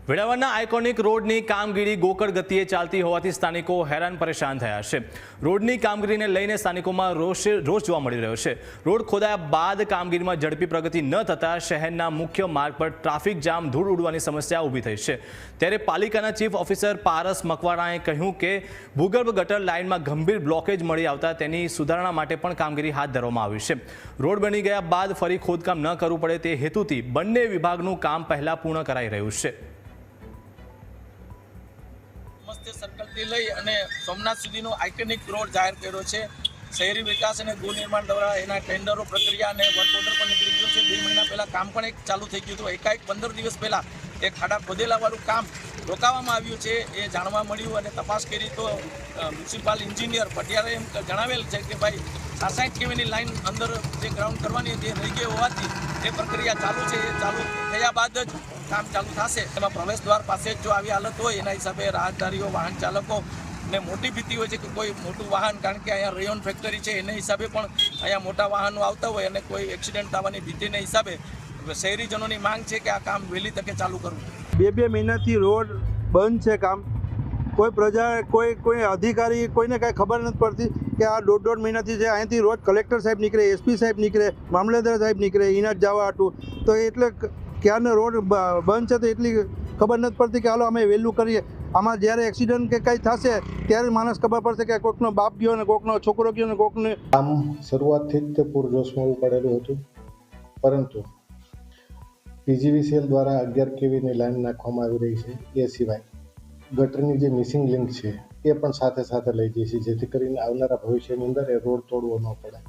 વેળાવળના iconic રોડની કામગીરી ગોકળ ગતિએ ચાલતી હોવાથી સ્થાનિકો હેરાન પરેશાન થયા છે। રોડની કામગીરીને લઈને સ્થાનિકોમાં રોષ જોવા મળી રહ્યો છે। રોડ ખોદાયા બાદ કામગીરીમાં ઝડપી પ્રગતિ ન થતાં શહેરના મુખ્ય માર્ગ પર ટ્રાફિક જામ, ધૂળ ઉડવાની સમસ્યા ઊભી થઈ છે। ત્યારે પાલિકાના ચીફ ઓફિસર પારસ મકવાણાએ કહ્યું કે ભૂગર્ભ ગટર લાઇનમાં ગંભીર બ્લોકેજ મળી આવતા તેની સુધારણા માટે પણ કામગીરી હાથ ધરવામાં આવી છે। રોડ બની ગયા બાદ ફરી ખોદકામ ન કરવું પડે તે હેતુથી બંને વિભાગનું કામ પહેલા પૂર્ણ કરાઈ રહ્યું છે। સર્કલથી લઈ અને સોમનાથ સુધીનો આઇકોનિક રોડ જાહેર કર્યો છે। શહેરી વિકાસ અને ગૃહ નિર્માણ દ્વારા એના ટેન્ડરો પ્રક્રિયા અને વર્ક ઓર્ડર પણ નીકળી ગયો છે। 2 મહિના પહેલાં કામ પણ એક ચાલુ થઈ ગયું હતું। એકાએક 15 દિવસ પહેલાં એક ખાડા ખોદેલાવાળું કામ રોકાવામાં આવ્યું છે એ જાણવા મળ્યું અને તપાસ કરી તો મ્યુનિસિપલ એન્જિનિયર પટિયારે એમ જણાવેલ છે કે ભાઈ 60 કેવીની લાઇન અંદર જે ગ્રાઉન્ડ કરવાની હતી એ રહી ગઈ હોવાથી એ પ્રક્રિયા ચાલુ છે। એ ચાલુ થયા બાદ જ કામ ચાલુ થશે। એમાં પ્રવેશ દ્વાર પાસે જો આવી હાલત હોય એના હિસાબે રાહદારીઓ, વાહન ચાલકો ને મોટી ભીતિ હોય છે કે કોઈ મોટું વાહન, કારણ કે અહીંયા રેયોન ફેક્ટરી છે એના હિસાબે પણ અહીંયા મોટા વાહનો આવતા હોય અને કોઈ એક્સિડન્ટ થવાની ભીતિના હિસાબે શહેરીજનોની માંગ છે કે આ કામ વહેલી તકે ચાલુ કરવું। 2 મહિનાથી રોડ બંધ છે। કામ કોઈ પ્રજા કોઈ અધિકારી કોઈને કાંઈ ખબર નથી પડતી કે આ 1.5 મહિનાથી છે। અહીંથી રોજ કલેક્ટર સાહેબ નીકળે, એસપી સાહેબ નીકળે, મામલતદાર સાહેબ નીકળે ઇનાટ જવા હાટું, તો એટલે ક્યારનો રોડ બંધ છે તો એટલી ખબર નથી પડતી કે હાલો અમે વહેલું કરીએ। આમાં જ્યારે એક્સિડન્ટ કે કંઈ થશે ત્યારે માણસ ખબર પડશે કે કોઈકનો બાપ ગયો ને કોઈકનો છોકરો ગયો ને કોઈકને। કામ શરૂઆતથી જ તે પૂરજોશમાં પડેલું હતું, પરંતુ પીજીવીસીએલ દ્વારા 11 કેવીની લાઈન નાખવામાં આવી રહી છે। એ સિવાય ગટરની જે મિસિંગ લિંક છે એ પણ સાથે સાથે લઈ જઈ છે, જેથી કરીને આવનારા ભવિષ્યની અંદર એ રોડ તોડવો ન પડે।